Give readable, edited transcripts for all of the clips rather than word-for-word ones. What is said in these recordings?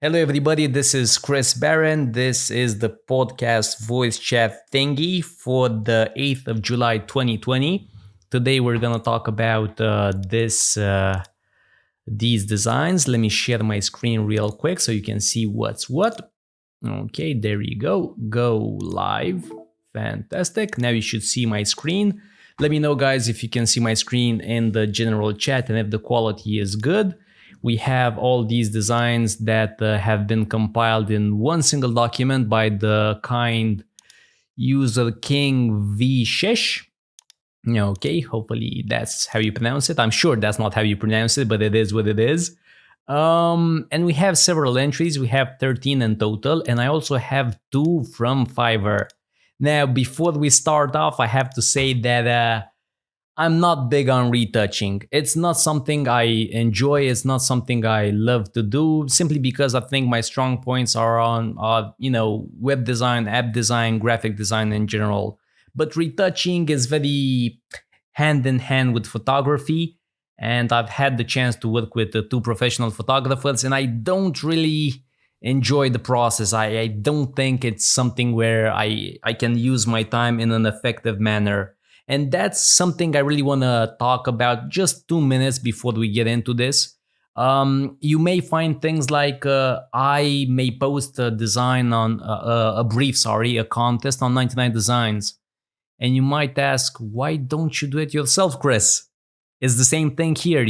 Hello, everybody. This is Chris Barron. This is the podcast voice chat thingy for the 8th of July 2020. Today, we're going to talk about these designs. Let me share my screen real quick so you can see what's what. Okay, there you go. Go live. Fantastic. Now you should see my screen. Let me know, guys, if you can see my screen in the general chat and if the quality is good. We have all these designs that have been compiled in one single document by the kind user King V Shish. Okay, hopefully that's how you pronounce it. I'm sure that's not how you pronounce it, but it is what it is. And we have several entries. We have 13 in total, and I also have 2 from Fiverr. Now, before we start off, I have to say that I'm not big on retouching. It's not something I enjoy. It's not something I love to do, simply because I think my strong points are on, web design, app design, graphic design in general. But retouching is very hand in hand with photography. And I've had the chance to work with 2 professional photographers, and I don't really enjoy the process. I don't think it's something where I can use my time in an effective manner. And that's something I really want to talk about just 2 minutes before we get into this. You may find things like I may post a design on a contest on 99 Designs. And you might ask, why don't you do it yourself, Chris? It's the same thing here,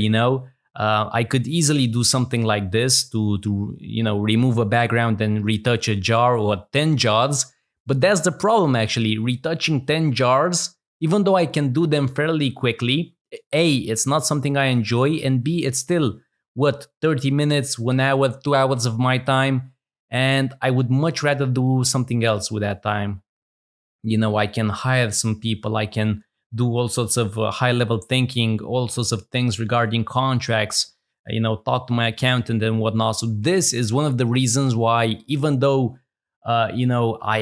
I could easily do something like this to remove a background and retouch a jar or 10 jars. But that's the problem, actually. Retouching 10 jars, even though I can do them fairly quickly, A, it's not something I enjoy, and B, it's still, 30 minutes, 1 hour, 2 hours of my time, and I would much rather do something else with that time. I can hire some people, I can do all sorts of high-level thinking, all sorts of things regarding contracts, talk to my accountant and whatnot. So this is one of the reasons why, even though I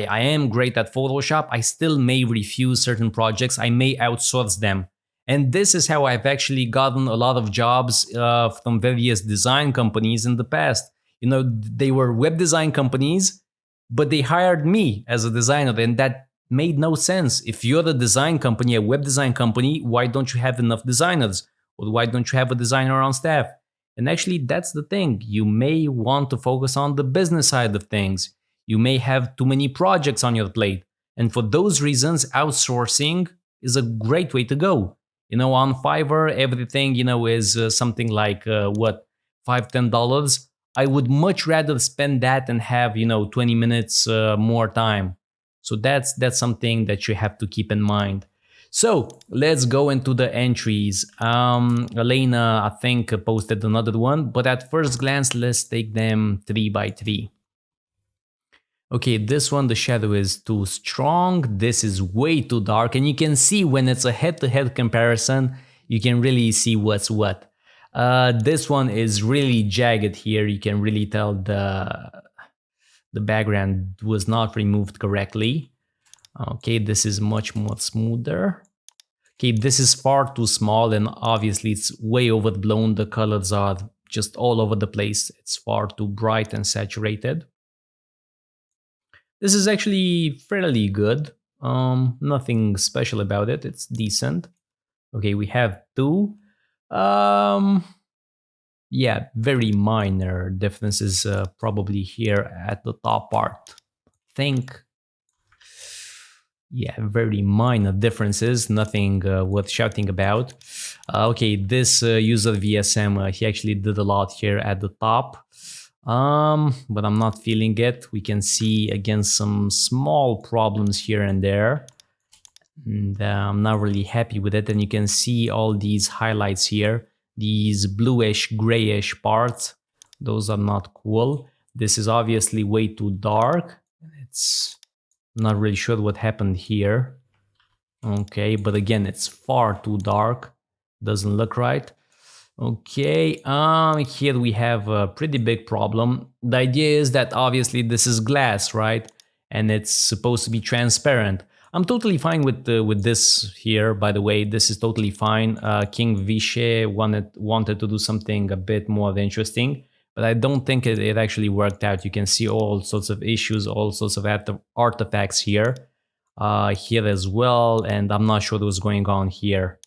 am great at Photoshop, I still may refuse certain projects. I may outsource them. And this is how I've actually gotten a lot of jobs from various design companies in the past. They were web design companies, but they hired me as a designer, and that made no sense. If you're a design company, a web design company, why don't you have enough designers? Or why don't you have a designer on staff? And actually, that's the thing. You may want to focus on the business side of things. You may have too many projects on your plate. And for those reasons, outsourcing is a great way to go. On Fiverr, everything, is something like, $5-10. I would much rather spend that and have, 20 minutes more time. So that's something that you have to keep in mind. So let's go into the entries. Elena, I think, posted another one, but at first glance, let's take them 3 by 3. Okay, this one, the shadow is too strong. This is way too dark. And you can see when it's a head-to-head comparison, you can really see what's what. This one is really jagged here. You can really tell the background was not removed correctly. Okay, this is much more smoother. Okay, this is far too small, and obviously it's way overblown. The colors are just all over the place. It's far too bright and saturated. This is actually fairly good. Nothing special about it. It's decent. Okay, we have 2. Yeah, very minor differences probably here at the top part. Yeah, very minor differences, nothing worth shouting about. Okay, this user VSM, he actually did a lot here at the top. But I'm not feeling it. We can see again some small problems here and there. And I'm not really happy with it. And you can see all these highlights here. These bluish, grayish parts, those are not cool. This is obviously way too dark. It's not really sure what happened here. Okay, but again, it's far too dark. Doesn't look right. Okay, here we have a pretty big problem. The idea is that obviously this is glass, right? And it's supposed to be transparent. I'm totally fine with this here, by the way. This is totally fine. King Vishay wanted to do something a bit more interesting. but I don't think it actually worked out. You can see all sorts of issues, all sorts of artifacts here, here as well, and I'm not sure what's going on here.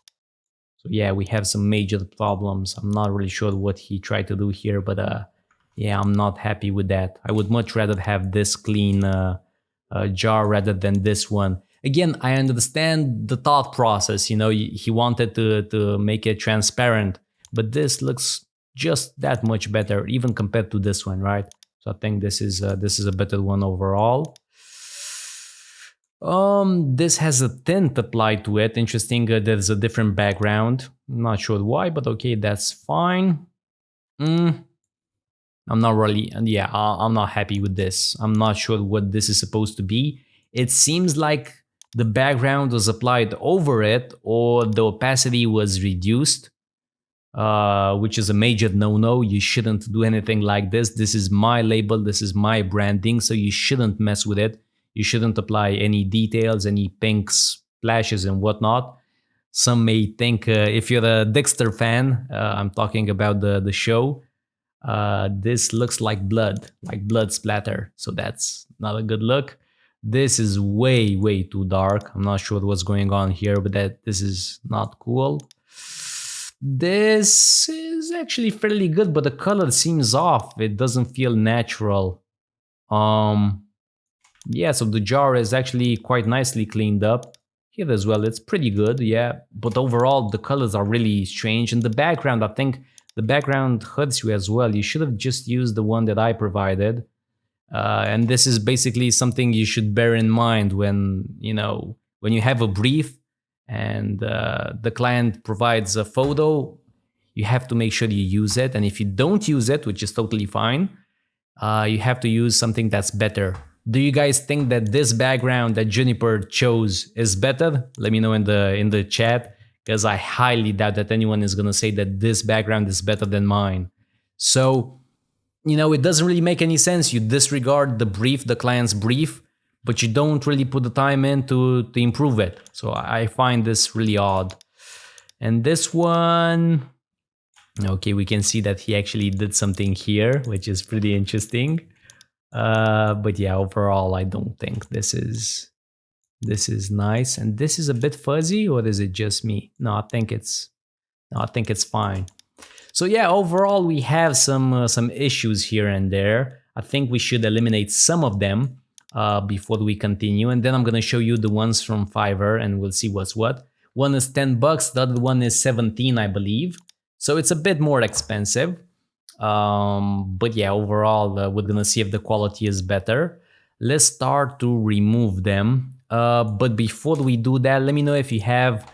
So yeah, we have some major problems. I'm not really sure what he tried to do here, but yeah, I'm not happy with that. I would much rather have this clean jar rather than this one. Again, I understand the thought process, you know, he wanted to make it transparent, but this looks just that much better, even compared to this one, right? So I think this is a better one overall. This has a tint applied to it. Interesting, there's a different background. Not sure why, but okay, that's fine. I'm not really, yeah, I'm not happy with this. I'm not sure what this is supposed to be. It seems like the background was applied over it, or the opacity was reduced, which is a major no-no. You shouldn't do anything like this. This is my label, this is my branding, so you shouldn't mess with it. You shouldn't apply any details, any pink splashes and whatnot. Some may think, if you're a Dexter fan, I'm talking about the show, this looks like blood splatter, so that's not a good look. This is way too dark. I'm not sure what's going on here, but this is not cool. This is actually fairly good, but the color seems off. It doesn't feel natural. Yeah, so the jar is actually quite nicely cleaned up. Here as well, it's pretty good, yeah. But overall, the colors are really strange. And the background, I think the background hurts you as well. You should have just used the one that I provided. And this is basically something you should bear in mind when, you know, when you have a brief and the client provides a photo, you have to make sure you use it. And if you don't use it, which is totally fine, you have to use something that's better. Do you guys think that this background that Juniper chose is better? Let me know in the chat, because I highly doubt that anyone is gonna say that this background is better than mine. So, you know, it doesn't really make any sense. You disregard the brief, the client's brief, but you don't really put the time in to improve it. So I find this really odd. And this one, okay, we can see that he actually did something here, which is pretty interesting. But yeah, overall, I don't think this is nice. And this is a bit fuzzy, or is it just me? No, I think it's fine. So yeah, overall, we have some issues here and there. I think we should eliminate some of them before we continue, and then I'm gonna show you the ones from Fiverr, and we'll see what's what. One is $10, the other one is 17, I believe. So it's a bit more expensive. But yeah, overall, we're gonna see if the quality is better. Let's start to remove them. But before we do that, let me know if you have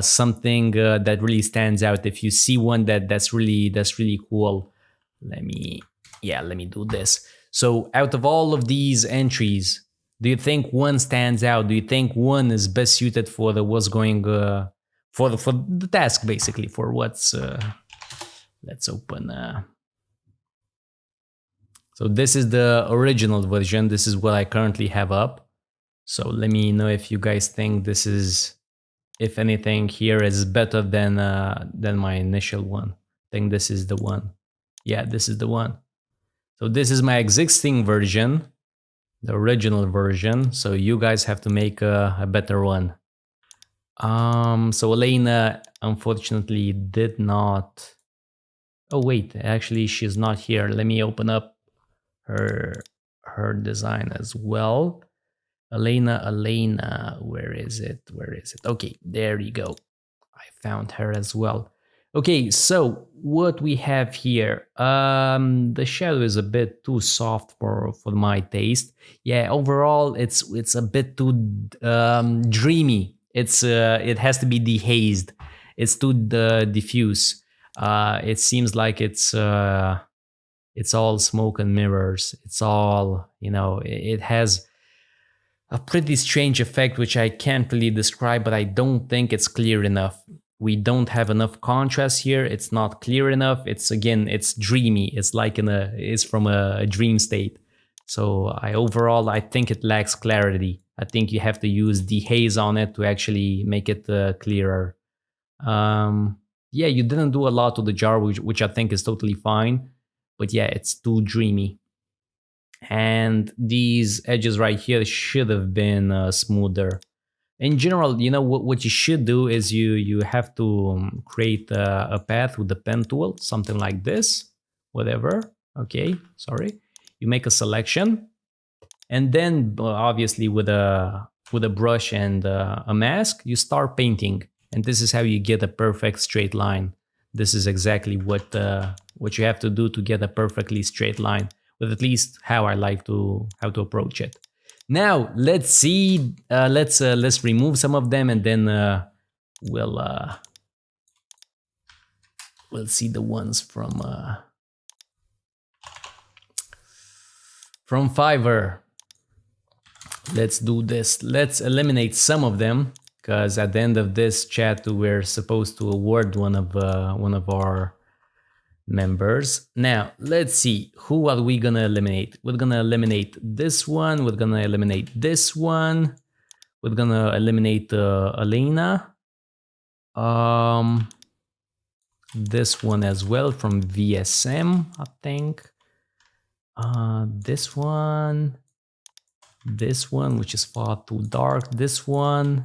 something that really stands out. If you see one that's really cool, let me do this. So out of all of these entries, do you think one stands out? Do you think one is best suited for what's going for the task, basically, for what's let's open. So this is the original version. This is what I currently have up. So let me know if you guys think this is, if anything here is better than my initial one. I think this is the one. Yeah, this is the one. So this is my existing version, the original version. So you guys have to make a better one. So Elena unfortunately did not. Oh wait, actually she's not here. Let me open up her design as well. Elena, where is it? Okay, there you go. I found her as well. Okay, so what we have here, the shadow is a bit too soft for my taste. Yeah, overall it's a bit too dreamy. It has to be dehazed. It's too diffuse. It seems like it's all smoke and mirrors. It's all, you know, it has a pretty strange effect which I can't really describe, but I don't think it's clear enough. We don't have enough contrast here. It's not clear enough. It's dreamy. It's like it's from a dream state. So overall I think it lacks clarity. I think you have to use dehaze on it to actually make it clearer. Yeah, you didn't do a lot to the jar, which I think is totally fine. but yeah, it's too dreamy. And these edges right here should have been smoother. In general, you know what you should do is you have to create a path with the pen tool, something like this, whatever. Okay, sorry. You make a selection, and then obviously with a brush and a mask, you start painting, and this is how you get a perfect straight line. This is exactly what you have to do to get a perfectly straight line, with at least how I like to approach it. Now let's see. Let's remove some of them, and then we'll see the ones from Fiverr. Let's do this. Let's eliminate some of them, because at the end of this chat we're supposed to award one of our members. Now let's see, who are we gonna eliminate? We're gonna eliminate this one. We're gonna eliminate this one. We're gonna eliminate Elena. This one as well from VSM, I think. This one, which is far too dark. This one.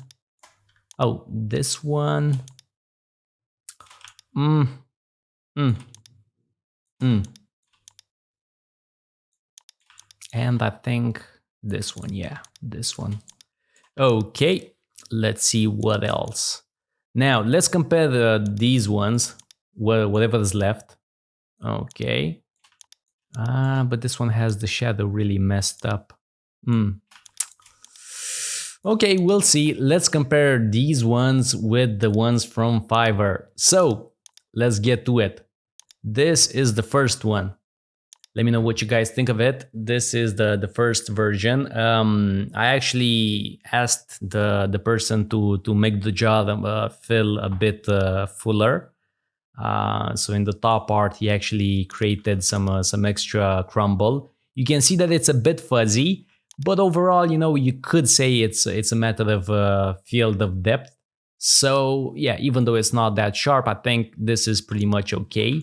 Oh, this one. And I think this one, yeah, this one. Okay, let's see what else. Now let's compare these ones, whatever is left. Okay. But this one has the shadow really messed up. Okay, we'll see. Let's compare these ones with the ones from Fiverr. So let's get to it. This is the first one. Let me know what you guys think of it. This is the first version. I actually asked the person to make the jar feel a bit fuller. So in the top part, he actually created some extra crumble. You can see that it's a bit fuzzy, but overall, you know, you could say it's a matter of field of depth. So yeah, even though it's not that sharp, I think this is pretty much okay.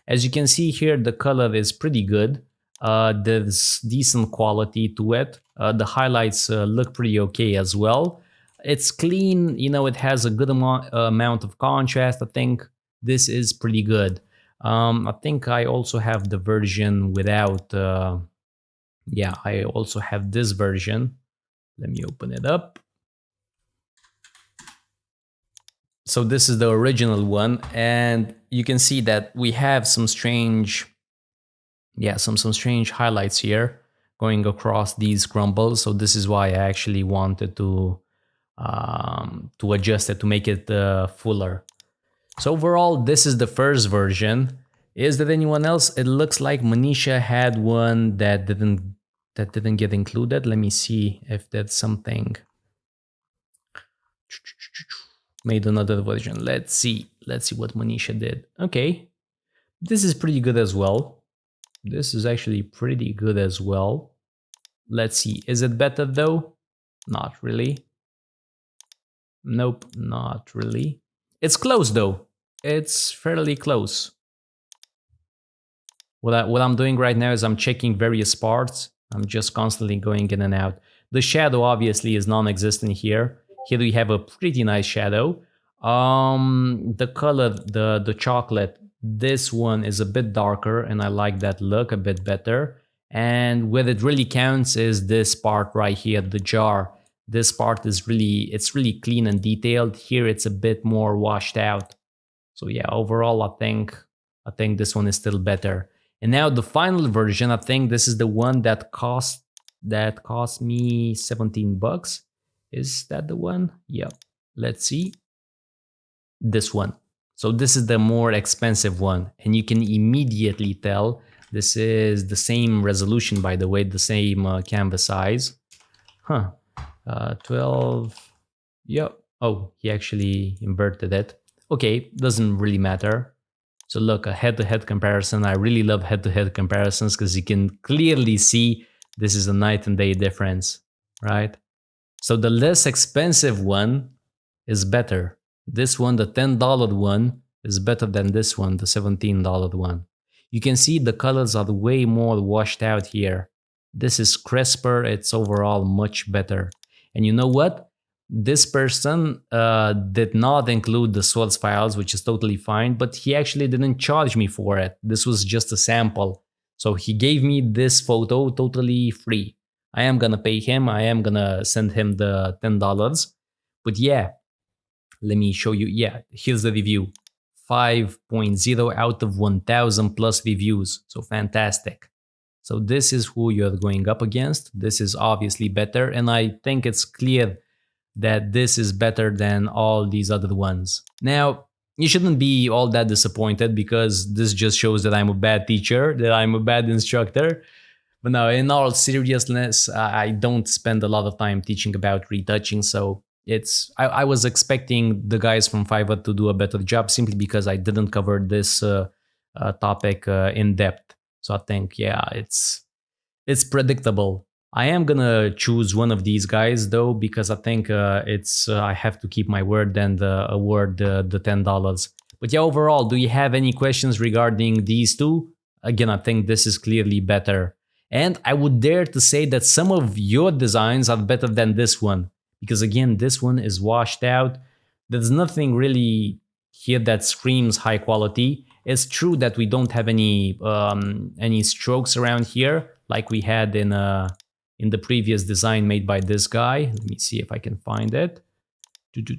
As you can see here, the color is pretty good. There's decent quality to it. The highlights look pretty okay as well. It's clean, you know, it has a good amount of contrast. I think this is pretty good. I think I also have the version without, yeah, I also have this version. Let me open it up. So this is the original one, and you can see that we have some strange, yeah, some strange highlights here going across these crumbles. So this is why I actually wanted to adjust it to make it fuller. So overall, this is the first version. Is there anyone else? It looks like Manisha had one that didn't get included. Let me see if that's something. Made another version. Let's see what Manisha did. Okay, this is pretty good as well. This is actually pretty good as well. Let's see, is it better though? Not really. Nope, not really. It's close though. It's fairly close. What I'm doing right now is I'm checking various parts. I'm just constantly going in and out. The shadow obviously is non-existent here. Here we have a pretty nice shadow. The color, the chocolate, this one is a bit darker, and I like that look a bit better. And where it really counts is this part right here, the jar. This part is it's really clean and detailed. Here it's a bit more washed out. So yeah, overall I think this one is still better. And now the final version, I think this is the one that cost me 17 bucks. Is that the one? Yeah. Let's see. This one. So this is the more expensive one, and you can immediately tell this is the same resolution, by the way, the same canvas size. 12. Yep. Oh, he actually inverted it. Okay, doesn't really matter. So look, a head-to-head comparison. I really love head-to-head comparisons because you can clearly see this is a night and day difference, right? So the less expensive one is better. This one, the $10 one, is better than this one, the $17 one. You can see the colors are way more washed out here. This is crisper, it's overall much better. And you know what? This person did not include the source files, which is totally fine, but he actually didn't charge me for it. This was just a sample. So he gave me this photo totally free. I am gonna pay him, I am gonna send him the $10. But yeah, let me show you. Yeah, here's the review. 5.0 out of 1000 plus reviews. So fantastic. So this is who you're going up against. This is obviously better, and I think it's clear that this is better than all these other ones. Now, you shouldn't be all that disappointed because this just shows that I'm a bad teacher, that I'm a bad instructor. But no, in all seriousness, I don't spend a lot of time teaching about retouching, so I was expecting the guys from Fiverr to do a better job simply because I didn't cover this topic in depth. So I think, yeah, it's predictable. I am gonna choose one of these guys though, because I think I have to keep my word and award the $10. But yeah, overall, do you have any questions regarding these two? Again, I think this is clearly better. And I would dare to say that some of your designs are better than this one. Because again, this one is washed out. There's nothing really here that screams high quality. It's true that we don't have any strokes around here like we had in the previous design made by this guy. Let me see if I can find it.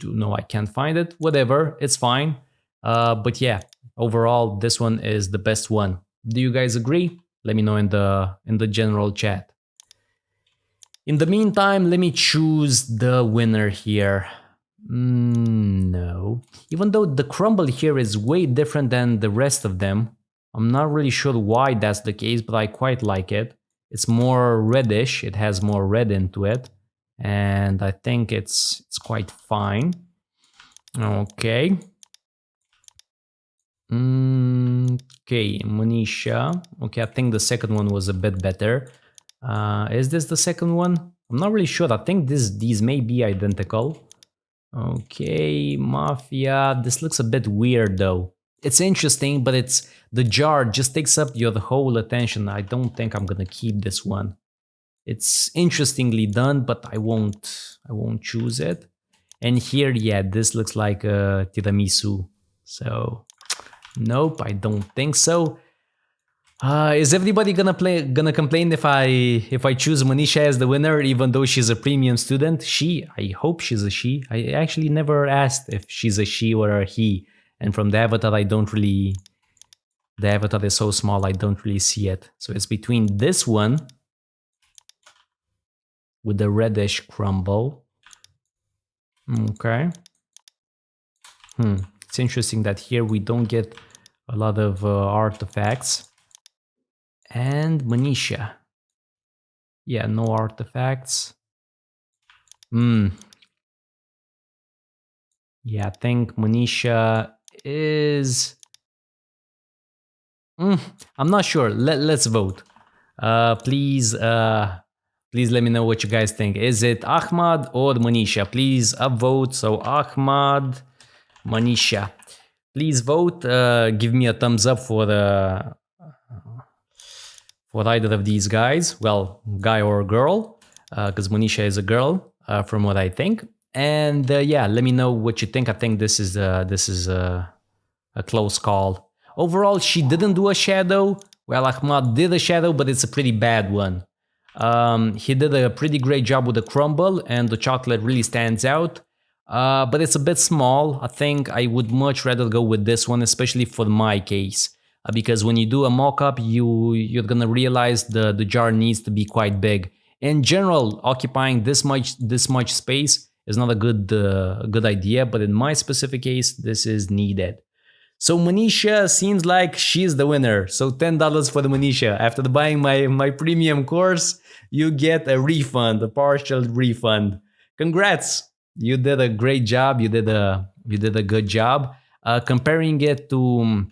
No, I can't find it. Whatever, it's fine. But yeah, overall, this one is the best one. Do you guys agree? Let me know in the general chat. In the meantime, let me choose the winner here. No. Even though the crumble here is way different than the rest of them, I'm not really sure why that's the case, but I quite like it. It's more reddish, it has more red into it, and I think it's quite fine. Okay. Okay, Manisha. Okay, I think the second one was a bit better. Is this the second one? I'm not really sure. I think these may be identical. Okay, Mafia. This looks a bit weird though. It's interesting, but the jar just takes up your whole attention. I don't think I'm gonna keep this one. It's interestingly done, but I won't choose it. And here, yeah, this looks like a tiramisu. So, nope, I don't think so. Is everybody gonna complain if I choose Manisha as the winner, even though she's a premium student? I hope she's a she. I actually never asked if she's a she or a he. And from the avatar, the avatar is so small, I don't really see it. So it's between this one with the reddish crumble. Okay. It's interesting that here we don't get a lot of artifacts. And Manisha. Yeah, no artifacts. Yeah, I think Manisha is... I'm not sure. Let's vote. Please let me know what you guys think. Is it Ahmad or Manisha? Please upvote. So Ahmad, Manisha. Please vote. Give me a thumbs up for either of these guys. Well, guy or girl, because Manisha is a girl, from what I think. And yeah, let me know what you think. I think this is a close call. Overall, she didn't do a shadow. Well, Ahmad did a shadow, but it's a pretty bad one. He did a pretty great job with the crumble, and the chocolate really stands out. But it's a bit small. I think I would much rather go with this one, especially for my case. Because when you do a mock-up, you're gonna realize the jar needs to be quite big. In general, occupying this much space is not a good idea, but in my specific case, this is needed. So Manisha seems like she's the winner. So $10 for the Manisha. After buying my premium course, you get a refund, a partial refund. Congrats! You did a great job. You did a good job. Comparing it to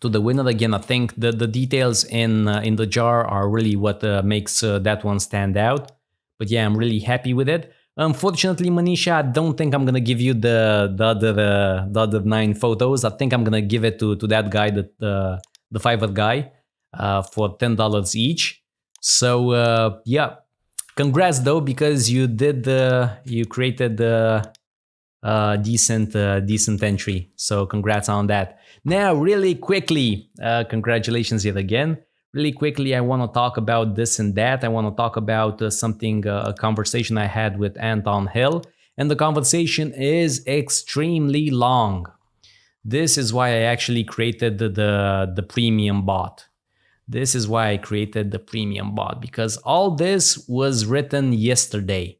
the winner again, I think the details in the jar are really what makes that one stand out. But yeah, I'm really happy with it. Unfortunately, Manisha, I don't think I'm gonna give you the other 9 photos. I think I'm gonna give it to that guy, the the Fiverr guy, for $10 each. So yeah, congrats though, because you created the decent entry. So congrats on that. Now, really quickly, congratulations yet again. Really quickly, I want to talk about this and that. I want to talk about a conversation I had with Anton Hill, and the conversation is extremely long. This is why I actually created the premium bot. This is why I created the premium bot, because all this was written yesterday.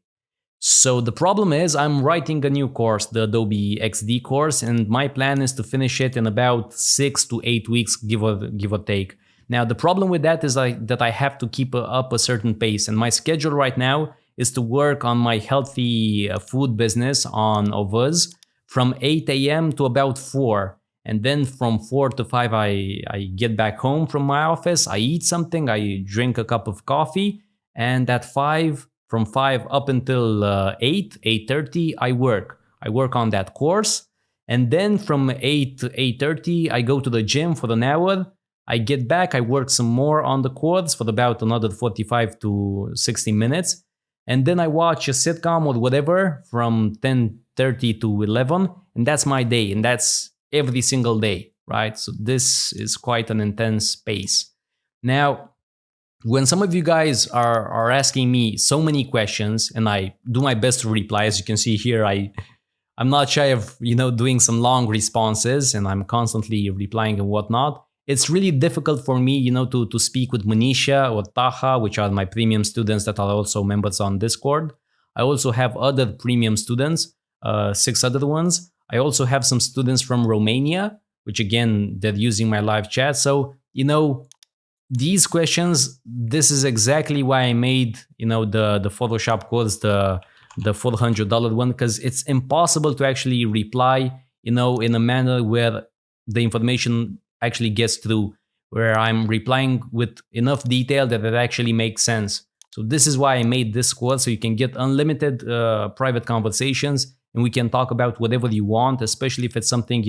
So the problem is I'm writing a new course, the Adobe XD course, and my plan is to finish it in about 6 to 8 weeks, give or take. Now, the problem with that is that I have to keep up a certain pace, and my schedule right now is to work on my healthy food business on Ovuz from 8 a.m. to about 4. And then from 4 to 5, I get back home from my office, I eat something, I drink a cup of coffee, and at 5, from 5 up until 8:30, I work. I work on that course. And then from 8 to 8:30, I go to the gym for an hour. I get back, I work some more on the course for about another 45 to 60 minutes. And then I watch a sitcom or whatever from 10:30 to 11. And that's my day. And that's every single day, right? So this is quite an intense pace. Now, when some of you guys are asking me so many questions, and I do my best to reply, as you can see here, I'm not shy of doing some long responses, and I'm constantly replying and whatnot. It's really difficult for me, to speak with Manisha or Taha, which are my premium students that are also members on Discord. I also have other premium students, 6 other ones. I also have some students from Romania, which again, they're using my live chat. So, these questions, this is exactly why I made, the Photoshop course, the $400 one, because it's impossible to actually reply, in a manner where the information actually gets through, where I'm replying with enough detail that it actually makes sense. So this is why I made this course, so you can get unlimited private conversations, and we can talk about whatever you want, especially if it's something,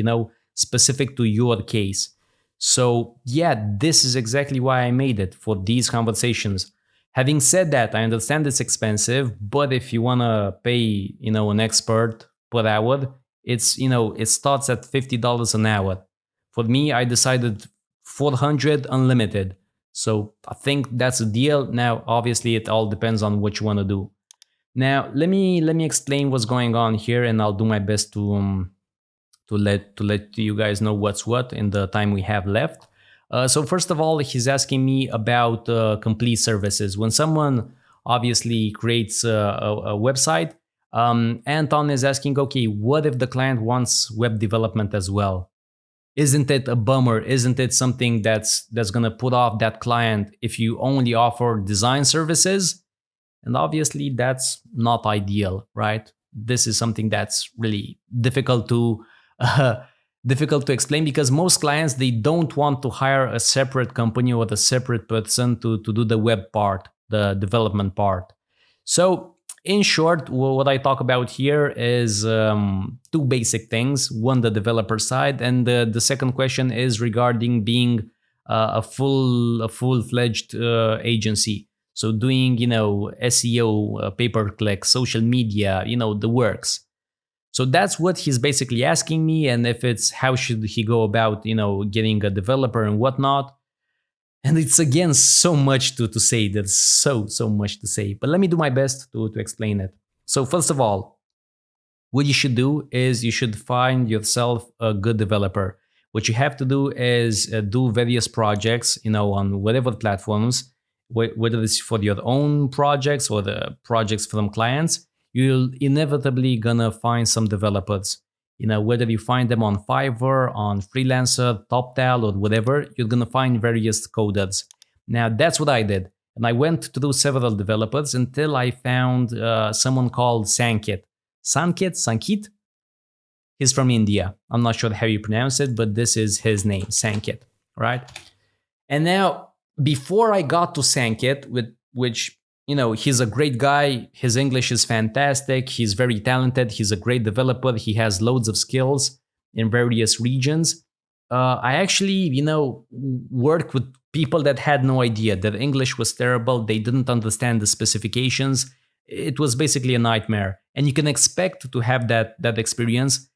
specific to your case. So yeah, this is exactly why I made it, for these conversations. Having said that, I understand it's expensive, but if you want to pay, an expert per hour, it starts at $50 an hour. For me, I decided 400 unlimited. So I think that's a deal. Now, obviously, it all depends on what you want to do. Now, let me explain what's going on here, and I'll do my best to let you guys know what's what in the time we have left. So first of all, he's asking me about complete services. When someone obviously creates a website, Anton is asking, okay, what if the client wants web development as well? Isn't it a bummer? Isn't it something that's going to put off that client if you only offer design services? And obviously that's not ideal, right? This is something that's really difficult to explain, because most clients, they don't want to hire a separate company or a separate person to do the web part, the development part. So in short, what I talk about here is 2 basic things. One, the developer side, and the second question is regarding being a full-fledged agency. So doing, SEO, pay-per-click, social media, the works. So that's what he's basically asking me, and if it's how should he go about, getting a developer and whatnot. And it's again so much to say. There's so much to say. But let me do my best to explain it. So first of all, what you should do is you should find yourself a good developer. What you have to do is do various projects, on whatever platforms, whether it's for your own projects or the projects from clients. You're inevitably gonna find some developers. Whether you find them on Fiverr, on Freelancer, TopTal, or whatever, you're gonna find various coders. Now, that's what I did. And I went through several developers until I found someone called Sankit. Sankit? He's from India. I'm not sure how you pronounce it, but this is his name, Sankit, right? And now, before I got to Sankit, which he's a great guy. His English is fantastic. He's very talented. He's a great developer. He has loads of skills in various regions. I actually, worked with people that had no idea. Their English was terrible. They didn't understand the specifications. It was basically a nightmare. And you can expect to have that experience.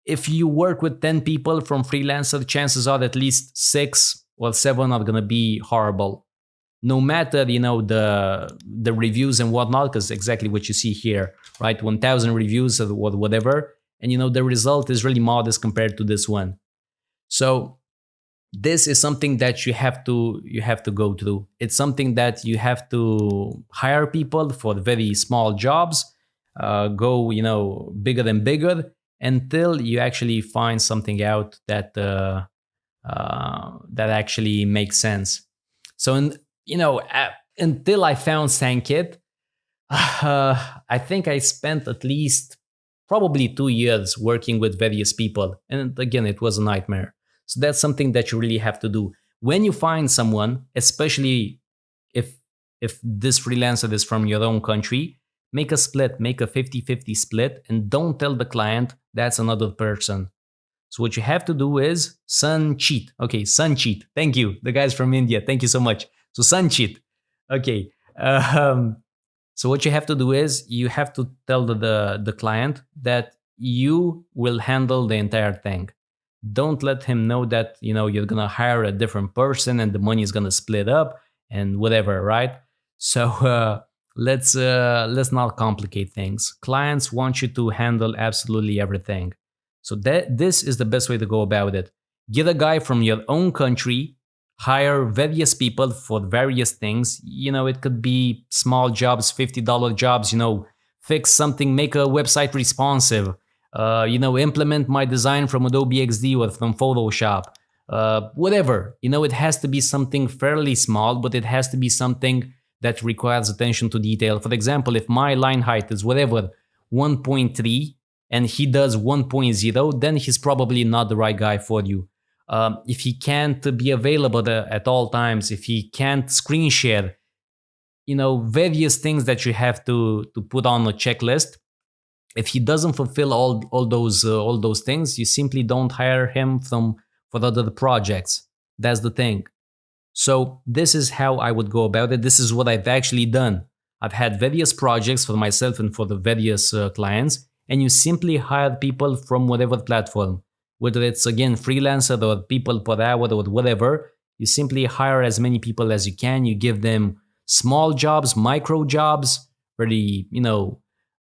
If you work with 10 people from freelancer, chances are at least 6 or 7 are gonna be horrible. No matter the reviews and whatnot, because exactly what you see here, right? 1,000 reviews or whatever, and the result is really modest compared to this one. So this is something that you have to go through. It's something that you have to hire people for very small jobs, go bigger and bigger until you actually find something out that actually makes sense. So until I found Sankit, I think I spent at least probably 2 years working with various people. And again, it was a nightmare. So that's something that you really have to do. When you find someone, especially if this freelancer is from your own country, make a split, make a 50-50 split, and don't tell the client that's another person. So what you have to do is Sanchit. Okay, Sanchit. Thank you. The guys from India. Thank you so much. So Sanchit. Okay. So what you have to do is you have to tell the client that you will handle the entire thing. Don't let him know that you're gonna hire a different person and the money is gonna split up and whatever, right? So let's not complicate things. Clients want you to handle absolutely everything. So this is the best way to go about it. Get a guy from your own country, hire various people for various things. It could be small jobs, $50 jobs, fix something, make a website responsive, implement my design from Adobe XD or from Photoshop, whatever. It has to be something fairly small, but it has to be something that requires attention to detail. For example, if my line height is whatever, 1.3, and he does 1.0, then he's probably not the right guy for you. If he can't be available at all times, if he can't screen share, various things that you have to put on a checklist. If he doesn't fulfill all those things, you simply don't hire him for other projects. That's the thing. So this is how I would go about it. This is what I've actually done. I've had various projects for myself and for the various clients, and you simply hire people from whatever platform, whether it's again freelancer or people per hour or whatever. You simply hire as many people as you can. You give them small jobs, micro jobs, very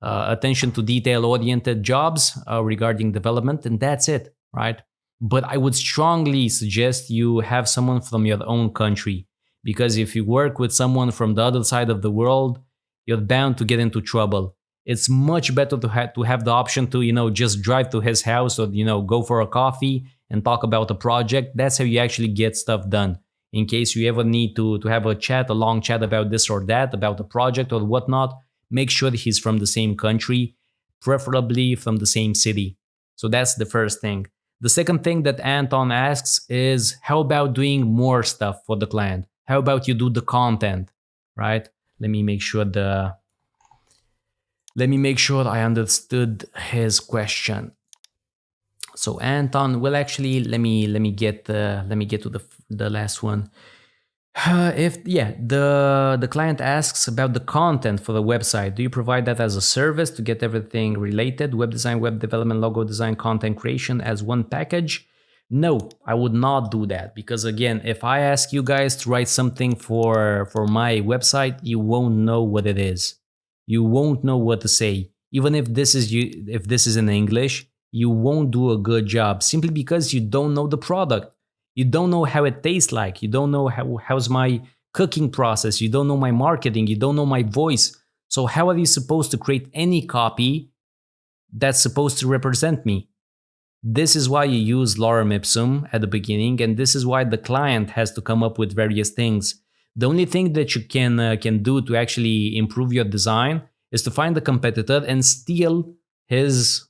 attention to detail oriented jobs regarding development, and that's it, right? But I would strongly suggest you have someone from your own country, because if you work with someone from the other side of the world, you're bound to get into trouble. It's much better to have the option to just drive to his house or go for a coffee and talk about a project. That's how you actually get stuff done. In case you ever need to have a long chat about this or that, about a project or whatnot, make sure that he's from the same country, preferably from the same city. So that's the first thing. The second thing that Anton asks is, how about doing more stuff for the client? How about you do the content, right? Let me make sure I understood his question. So Anton, well, actually, let me get to the last one. The client asks about the content for the website. Do you provide that as a service to get everything related? Web design, web development, logo design, content creation as one package? No, I would not do that, because again, if I ask you guys to write something for my website, you won't know what it is. You won't know what to say. Even if this is in English, you won't do a good job simply because you don't know the product. You don't know how it tastes like. You don't know how's my cooking process. You don't know my marketing. You don't know my voice. So how are you supposed to create any copy that's supposed to represent me? This is why you use lorem ipsum at the beginning, and this is why the client has to come up with various things. The only thing that you can do to actually improve your design is to find the competitor and steal his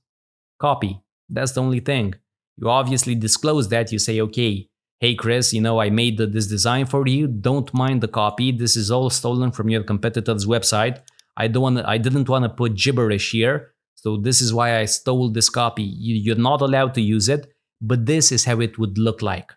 copy. That's the only thing. You obviously disclose that. You say, okay, hey Chris, I made this design for you. Don't mind the copy. This is all stolen from your competitor's website. I didn't want to put gibberish here. So this is why I stole this copy. You're not allowed to use it, but this is how it would look like,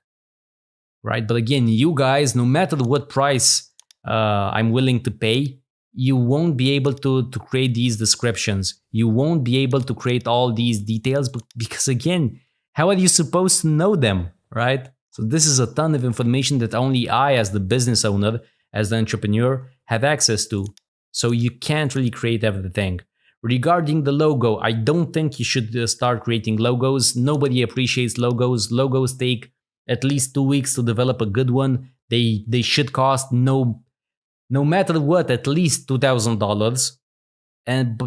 right? But again, you guys, no matter what price I'm willing to pay, you won't be able to create these descriptions. You won't be able to create all these details because again, how are you supposed to know them, right? So this is a ton of information that only I, as the business owner, as the entrepreneur, have access to. So you can't really create everything. Regarding the logo, I don't think you should start creating logos. Nobody appreciates logos. Logos take at least 2 weeks to develop a good one. They should cost no matter what at least $2,000,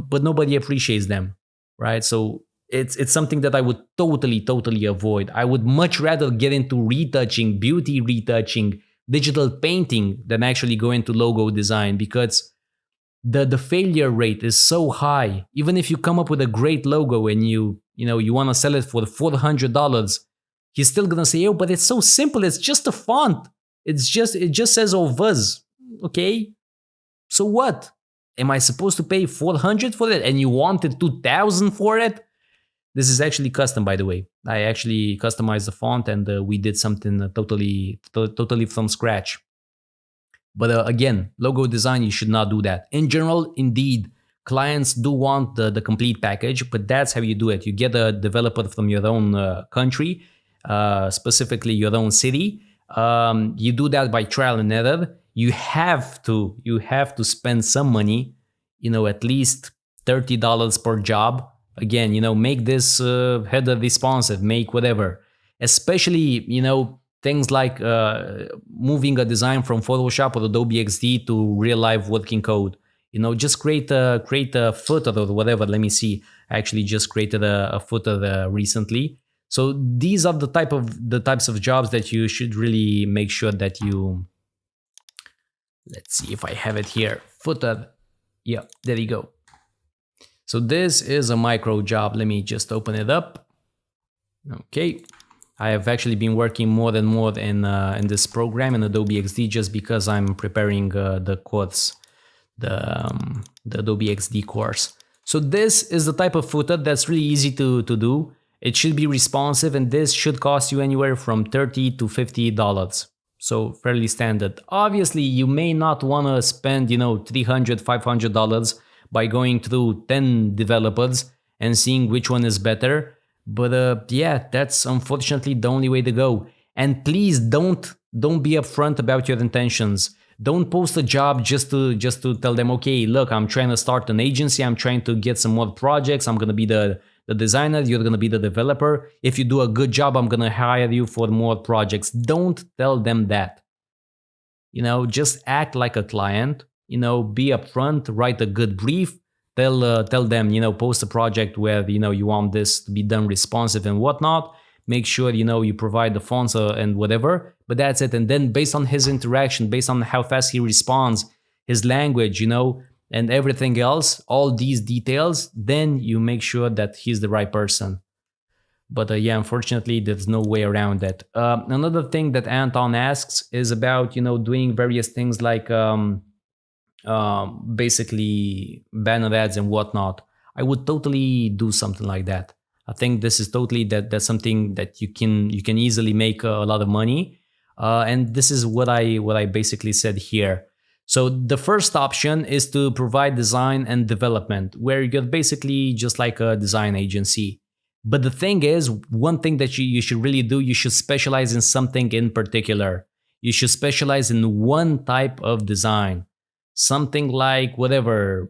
but nobody appreciates them, right? So it's something that I would totally avoid. I would much rather get into retouching, beauty retouching, digital painting than actually go into logo design, because the failure rate is so high. Even if you come up with a great logo and you want to sell it for $400, he's still gonna say, oh, but it's so simple, it's just a font, it just says Ovuz. Okay, so what? Am I supposed to pay $400 for it and you wanted $2,000 for it? This is actually custom, by the way. I actually customized the font and we did something totally from scratch. But again, logo design, you should not do that. In general, indeed, clients do want the complete package, but that's how you do it. You get a developer from your own country, specifically your own city. You do that by trial and error. You have to spend some money, at least $30 per job. Again, make this header responsive, make whatever. Especially, things like moving a design from Photoshop or Adobe XD to real life working code. Just create a footer or whatever. Let me see. I actually just created a footer recently. So these are the types of jobs that you should really make sure that you. Let's see if I have it here. Footer. Yeah, there you go. So this is a micro job. Let me just open it up. Okay. I have actually been working more and more in this program in Adobe XD just because I'm preparing the course, the Adobe XD course. So this is the type of footer that's really easy to do. It should be responsive, and this should cost you anywhere from $30 to $50. So fairly standard. Obviously, you may not want to spend, $300, $500 by going through 10 developers and seeing which one is better. But yeah, that's unfortunately the only way to go. And please don't be upfront about your intentions. Don't post a job just to tell them, okay, look, I'm trying to start an agency. I'm trying to get some more projects. I'm going to be the designer. You're going to be the developer. If you do a good job, I'm going to hire you for more projects. Don't tell them that. Just act like a client. Be upfront, write a good brief. Tell them, post a project where, you want this to be done responsive and whatnot. Make sure, you provide the fonts and whatever, but that's it. And then based on his interaction, based on how fast he responds, his language, and everything else, all these details, then you make sure that he's the right person. But yeah, unfortunately, there's no way around that. Another thing that Anton asks is about, doing various things like, basically banner ads and whatnot. I would totally do something like that. I think this is totally that's something that you can easily make a lot of money. And this is what I basically said here. So the first option is to provide design and development, where you're basically just like a design agency. But the thing is, one thing that you should really do, you should specialize in something in particular. You should specialize in one type of design. Something like whatever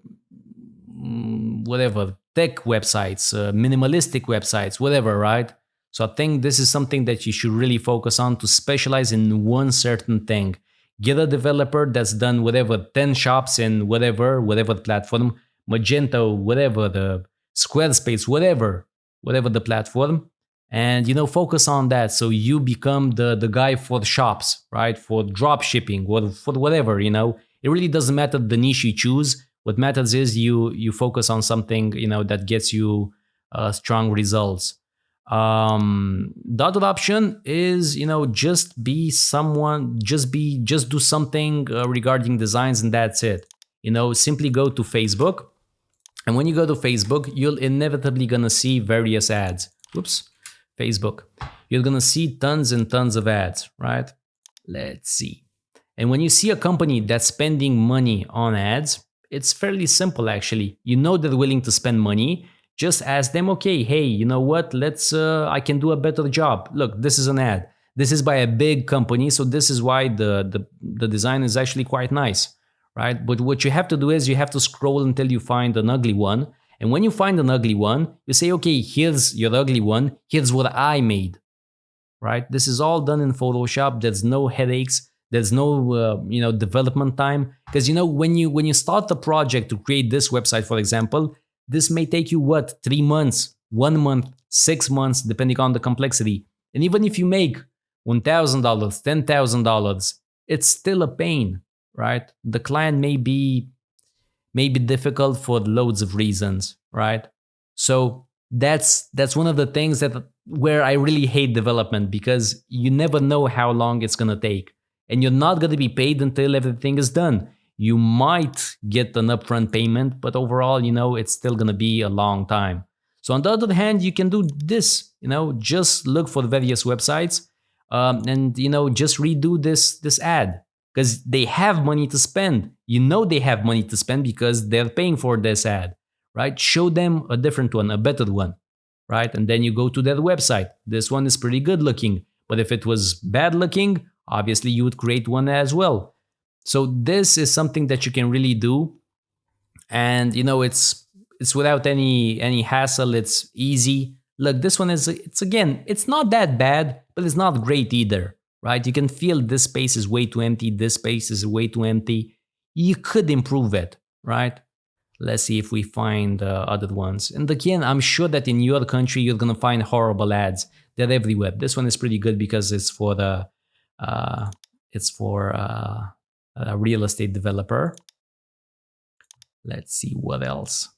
tech websites, minimalistic websites, whatever, right? So I think this is something that you should really focus on, to specialize in one certain thing. Get a developer that's done whatever 10 shops in whatever platform, Magento, whatever, the Squarespace, whatever the platform, and focus on that. So you become the guy for the shops, right? For drop shipping or for whatever, It really doesn't matter the niche you choose. What matters is you focus on something, that gets you strong results. The other option is, just be someone, just do something regarding designs, and that's it. Simply go to Facebook. And when you go to Facebook, you'll inevitably gonna see various ads. Oops, Facebook. you're gonna see tons and tons of ads, right? Let's see. And when you see a company that's spending money on ads, it's fairly simple actually. You know they're willing to spend money. Just ask them, okay, hey, you know what? I can do a better job. Look, this is an ad. This is by a big company, so this is why the design is actually quite nice, right? But what you have to do is you have to scroll until you find an ugly one. And when you find an ugly one, you say, okay, here's your ugly one. Here's what I made, right? This is all done in Photoshop. There's no headaches. There's no development time, because when you start the project to create this website, for example, this may take you what, 3 months, 1 month, 6 months, depending on the complexity. And even if you make $1,000, $10,000, it's still a pain, right? The client may be difficult for loads of reasons, right? So that's one of the things where I really hate development, because you never know how long it's gonna take, and you're not gonna be paid until everything is done. You might get an upfront payment, but overall, it's still gonna be a long time. So on the other hand, you can do this, just look for various websites, and just redo this ad, because they have money to spend. They have money to spend because they're paying for this ad, right? Show them a different one, a better one, right? And then you go to their website. This one is pretty good looking, but if it was bad looking, obviously you would create one as well. So this is something that you can really do, and it's without any hassle. It's easy. Look, this one it's not that bad, but it's not great either, right? You can feel this space is way too empty, this space is way too empty. You could improve it, right? Let's see if we find other ones. And again, I'm sure that in your country you're gonna find horrible ads. They're everywhere. This one is pretty good because it's for a real estate developer. Let's see what else.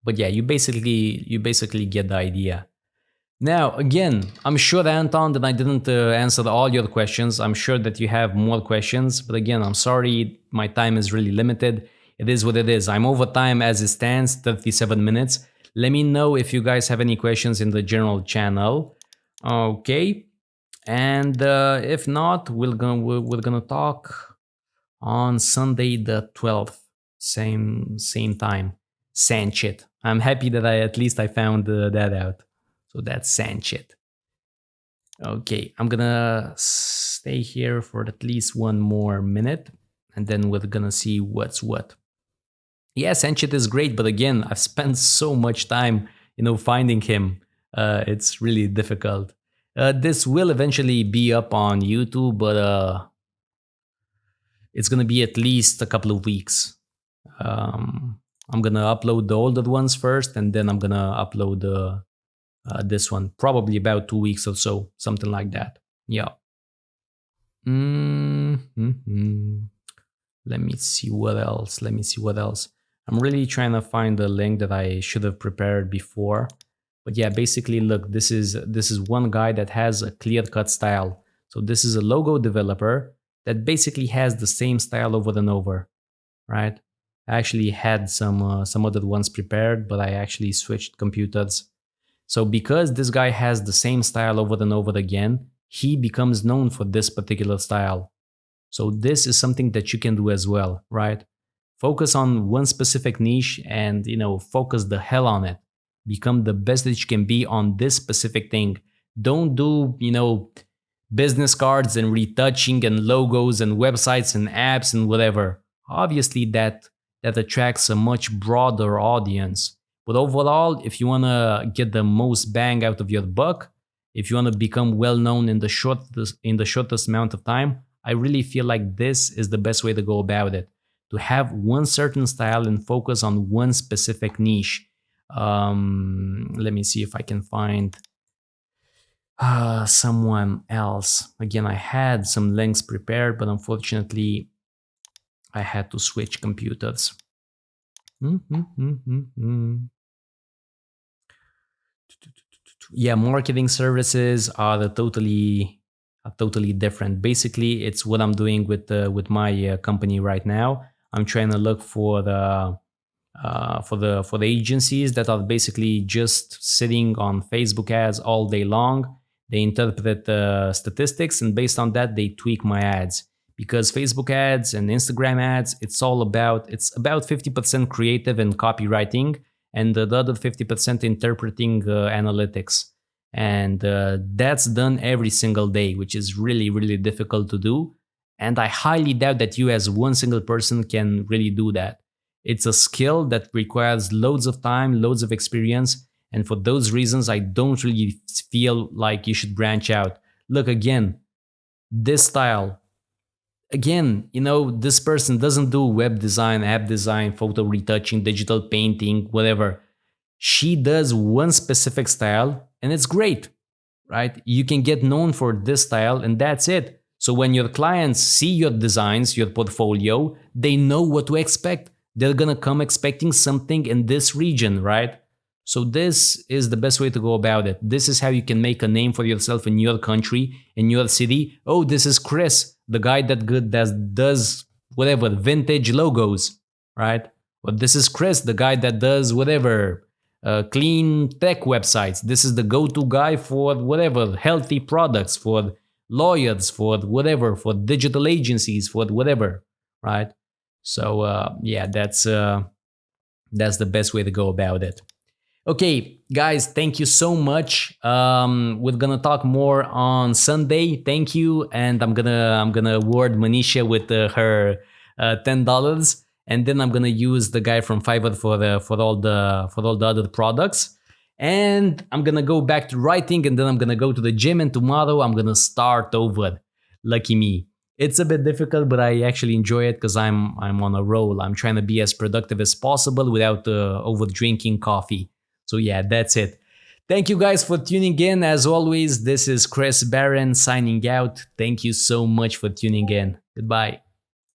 But yeah, you basically get the idea. Now, again, I'm sure, Anton, that I didn't answer all your questions. I'm sure that you have more questions, but again, I'm sorry, my time is really limited. It is what it is. I'm over time as it stands, 37 minutes. Let me know if you guys have any questions in the general channel. Okay, and if not, we're gonna talk on Sunday the 12th, same time. Sanchit. I'm happy that at least I found that out. So that's Sanchit. Okay, I'm gonna stay here for at least 1 more minute, and then we're gonna see what's what. Yeah, Sanchit is great, but again, I've spent so much time, finding him. It's really difficult. This will eventually be up on YouTube, but it's gonna be at least a couple of weeks. I'm gonna upload the older ones first, and then I'm gonna upload this one, probably about 2 weeks or so, something like that. Yeah. Let me see what else. I'm really trying to find the link that I should have prepared before. But yeah, basically, look, this is one guy that has a clear-cut style. So this is a logo developer that basically has the same style over and over, right? I actually had some other ones prepared, but I actually switched computers. So because this guy has the same style over and over again, he becomes known for this particular style. So this is something that you can do as well, right? Focus on one specific niche and, focus the hell on it. Become the best that you can be on this specific thing. Don't do, business cards and retouching and logos and websites and apps and whatever. Obviously that attracts a much broader audience. But overall, if you want to get the most bang out of your buck, if you want to become well known in the shortest amount of time, I really feel like this is the best way to go about it. To have one certain style and focus on one specific niche. Let me see if I can find someone else. Again, I had some links prepared, but unfortunately, I had to switch computers. Yeah, marketing services are totally different. Basically, it's what I'm doing with my company right now. I'm trying to look for the agencies that are basically just sitting on Facebook ads all day long. They interpret statistics, and based on that, they tweak my ads. Because Facebook ads and Instagram ads, it's about 50% creative and copywriting, and the other 50% interpreting analytics. And that's done every single day, which is really, really difficult to do. And I highly doubt that you, as one single person, can really do that. It's a skill that requires loads of time, loads of experience. And for those reasons, I don't really feel like you should branch out. Look, again, this style. Again, this person doesn't do web design, app design, photo retouching, digital painting, whatever. She does one specific style, and it's great, right? You can get known for this style, and that's it. So when your clients see your designs, your portfolio, they know what to expect. They're gonna come expecting something in this region, right? So this is the best way to go about it. This is how you can make a name for yourself in your country, in your city. Oh, this is Chris, the guy that does whatever, vintage logos, right? Or this is Chris, the guy that does whatever, clean tech websites. This is the go-to guy for whatever, healthy products, for lawyers, for whatever, for digital agencies, for whatever, right? So yeah, that's the best way to go about it. Okay, guys, thank you so much. We're gonna talk more on Sunday. Thank you, and I'm gonna award Manisha with her $10, and then I'm gonna use the guy from Fiverr for all the other products. And I'm gonna go back to writing, and then I'm gonna go to the gym, and tomorrow I'm gonna start over. Lucky me. It's a bit difficult, but I actually enjoy it because I'm on a roll. I'm trying to be as productive as possible without over drinking coffee. So yeah, that's it. Thank you guys for tuning in. As always, this is Chris Barron signing out. Thank you so much for tuning in. Goodbye.